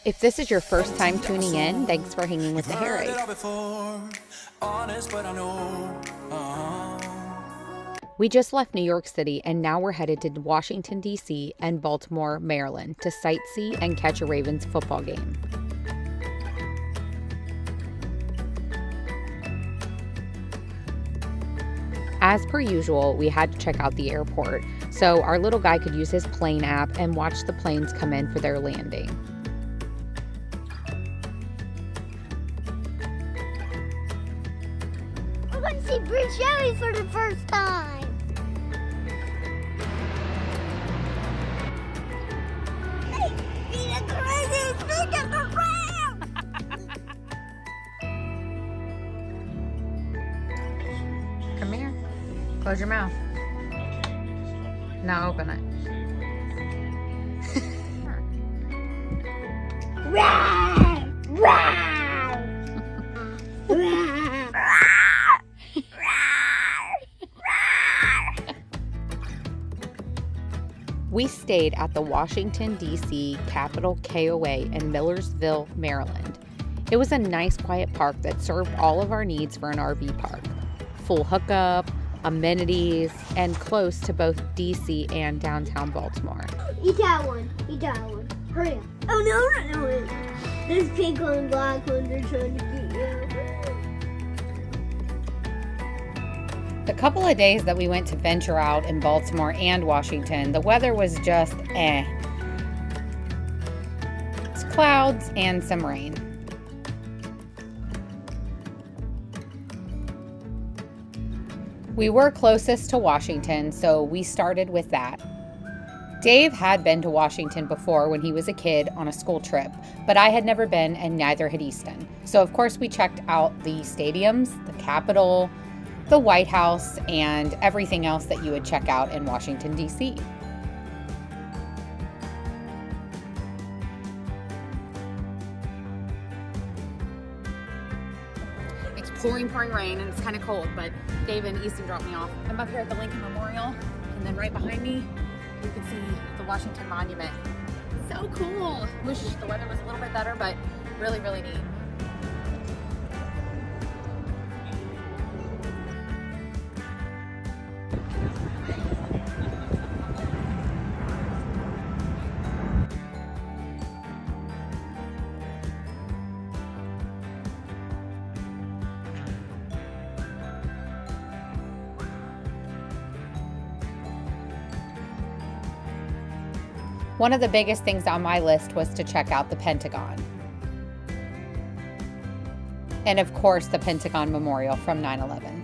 If this is your first time tuning in, thanks for hanging with the Harry. We just left New York City and now we're headed to Washington, D.C. and Baltimore, Maryland to sightsee and catch a Ravens football game. As per usual, we had to check out the airport so our little guy could use his plane app and watch the planes come in for their landing. We're going to see Bruce Joey for the first time. Hey, be the craziest thing around. Come here. Close your mouth. Now open it. Rawr, rawr, rawr, We stayed at the Washington, D.C. Capitol KOA in Millersville, Maryland. It was a nice, quiet park that served all of our needs for an RV park. Full hookup, amenities, and close to both D.C. and downtown Baltimore. Eat that one. Eat that one. Hurry up. Oh, no. This pink one and black ones are trying to get you. The couple of days that we went to venture out in Baltimore and Washington, the weather was just It's clouds and some rain. We were closest to Washington, so we started with that. Dave had been to Washington before when he was a kid on a school trip, but I had never been and neither had Easton. So of course we checked out the stadiums, the Capitol, the White House, and everything else that you would check out in Washington, D.C. It's pouring rain and it's kind of cold, but Dave and Easton dropped me off. I'm up here at the Lincoln Memorial, and then right behind me, you can see the Washington Monument. So cool. Wish the weather was a little bit better, but really, really neat. One of the biggest things on my list was to check out the Pentagon. And of course, the Pentagon Memorial from 9/11.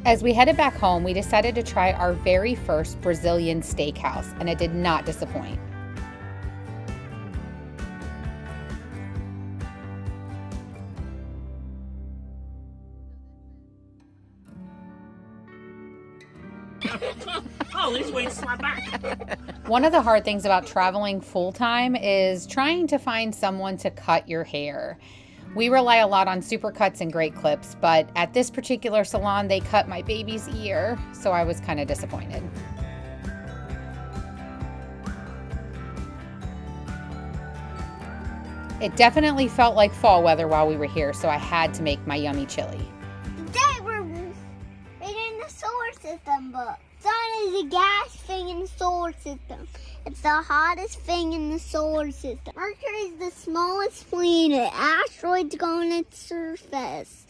As we headed back home, we decided to try our very first Brazilian steakhouse, and it did not disappoint. Oh, this way to slap back. One of the hard things about traveling full-time is trying to find someone to cut your hair. We rely a lot on Supercuts and Great Clips, but at this particular salon, they cut my baby's ear, so I was kind of disappointed. It definitely felt like fall weather while we were here, so I had to make my yummy chili. Today we're reading the solar system book. Sun is a gas thing in the solar system. It's the hottest thing in the solar system. Mercury is the smallest planet. Asteroids go on its surface.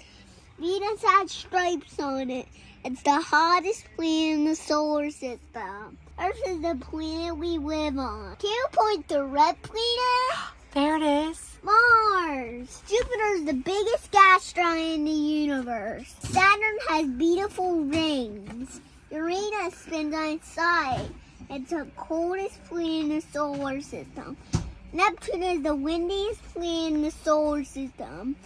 Venus has stripes on it. It's the hottest planet in the solar system. Earth is the planet we live on. Can you point the red planet? There it is. Mars. Jupiter is the biggest gas giant in the universe. Saturn has beautiful rings. Uranus spins on its side. It's the coldest planet in the solar system. Neptune is the windiest planet in the solar system.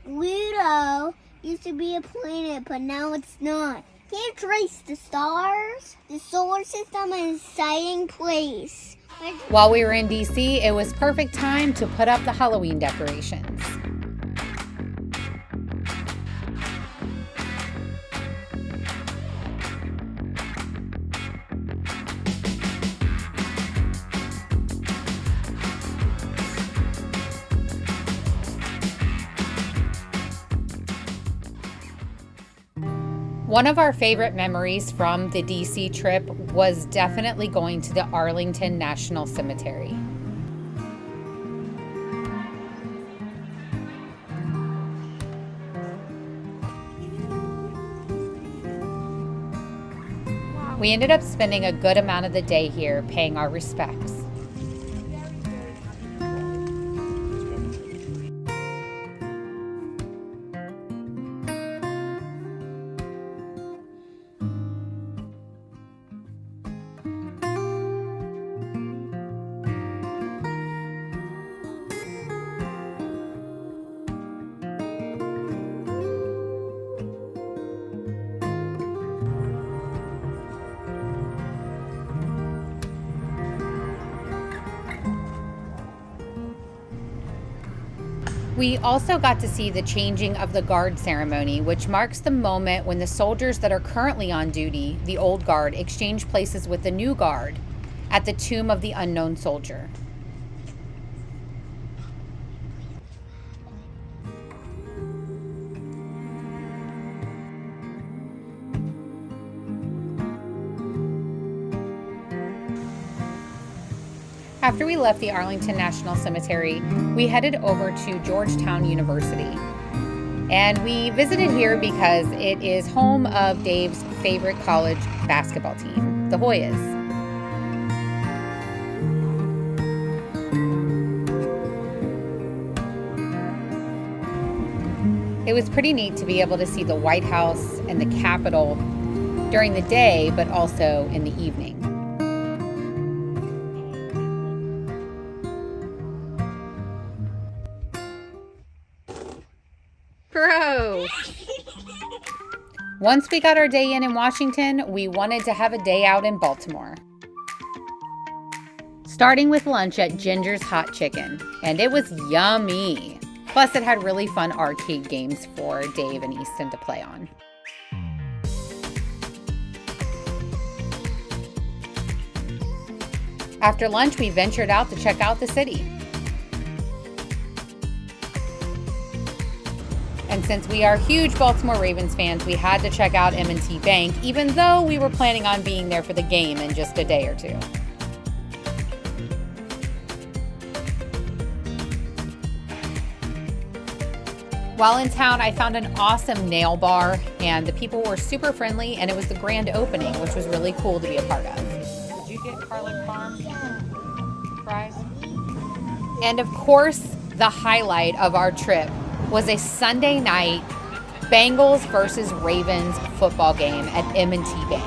Pluto used to be a planet, but now it's not. Can you trace the stars? The solar system is an exciting place. While we were in DC, it was perfect time to put up the Halloween decorations. One of our favorite memories from the DC trip was definitely going to the Arlington National Cemetery. We ended up spending a good amount of the day here paying our respects. We also got to see the changing of the guard ceremony, which marks the moment when the soldiers that are currently on duty, the old guard, exchange places with the new guard at the tomb of the unknown soldier. After we left the Arlington National Cemetery, we headed over to Georgetown University. And we visited here because it is home of Dave's favorite college basketball team, the Hoyas. It was pretty neat to be able to see the White House and the Capitol during the day, but also in the evening. Gross. Once we got our day in Washington, we wanted to have a day out in Baltimore. Starting with lunch at Ginger's Hot Chicken, and it was yummy. Plus, it had really fun arcade games for Dave and Easton to play on. After lunch, we ventured out to check out the city. And since we are huge Baltimore Ravens fans, we had to check out M&T Bank, even though we were planning on being there for the game in just a day or two. While in town, I found an awesome nail bar, and the people were super friendly, and it was the grand opening, which was really cool to be a part of. Did you get garlic parm fries? And of course, the highlight of our trip was a Sunday night Bengals versus Ravens football game at M&T Bank.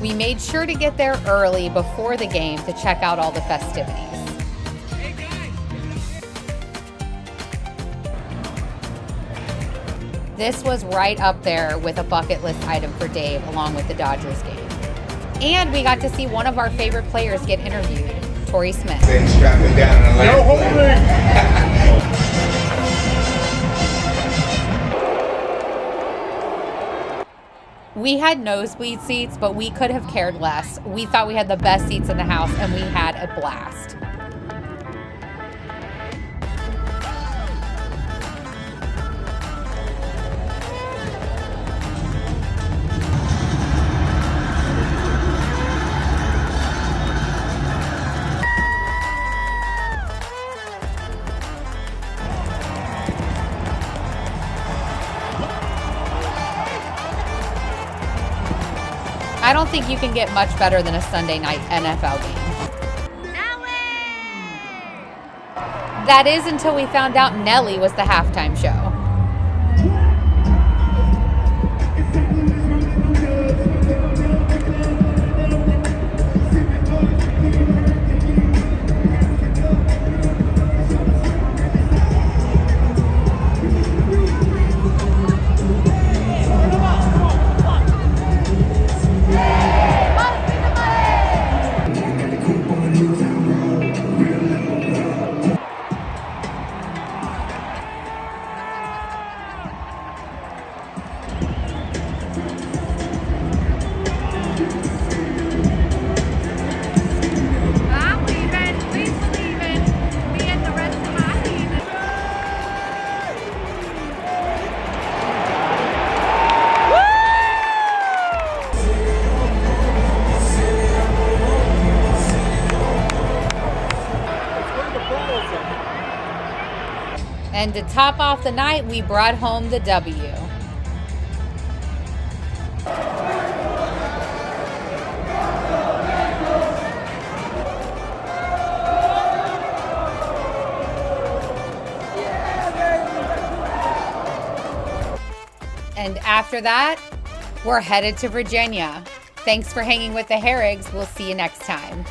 We made sure to get there early before the game to check out all the festivities. This was right up there with a bucket list item for Dave, along with the Dodgers game. And we got to see one of our favorite players get interviewed, Torrey Smith. They strapped me down and I We had nosebleed seats, but we could have cared less. We thought we had the best seats in the house, and we had a blast. I don't think you can get much better than a Sunday night NFL game. That is until we found out Nelly was the halftime show. And to top off the night, we brought home the W. And after that, we're headed to Virginia. Thanks for hanging with the Herrigs. We'll see you next time.